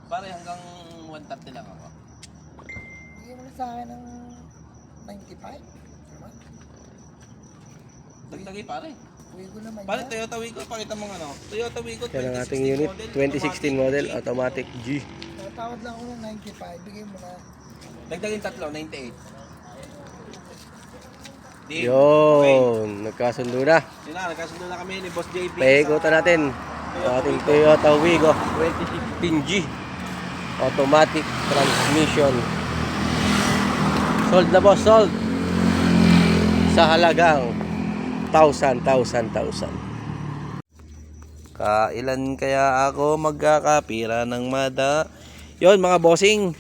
Pare, hanggang 130 lang ako. Bigyan mo na sa akin ng 95. Diba? Dagdagi pare. Uwi ko naman Pare, yan. Toyota Wigo, pakita mo ano. Toyota Wigo, Yan ang 2016 ating unit, model, 2016 model, G. automatic G. Tatawad lang ako ng 95. Bigyan mo na. Dagdagin tatlo, 98. Di. Yun, nagkasundo na. Okay. Sina, nagkasundo na kami ni Boss JP. Paikutan natin ang ating Toyota Wigo 2016G automatic transmission. Sold na boss, sold sa halagang 1,000. Kailan kaya ako magkakapira ng mada? Yon mga bossing,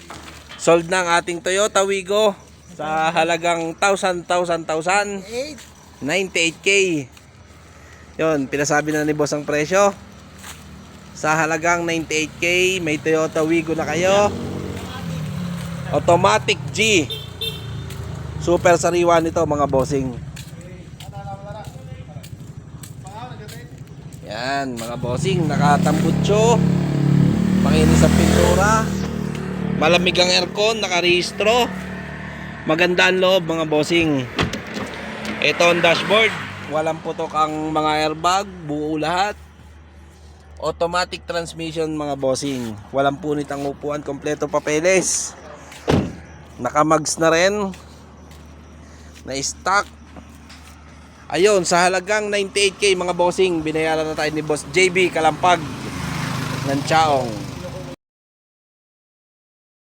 sold na ang ating Toyota Wigo sa halagang 1,000. 8. 98k. Yon, pinasabi na ni boss ang presyo. Sa halagang 98k, may Toyota Wigo na kayo. Automatic G. Super sariwa nito mga bossing. Yan, mga bossing, nakatambutso. Panginis ang pintura. Malamig ang aircon, nakarehistro. Maganda ang loob mga bossing. Ito ang dashboard. Walang putok ang mga airbag, buo lahat. Automatic transmission mga bossing. Walang punit ang upuan, kompleto papeles. Nakamags na rin. Na stock. Ayun, sa halagang 98k mga bossing, binayaran na tayo ni Boss JB Kalampag ng Chaong.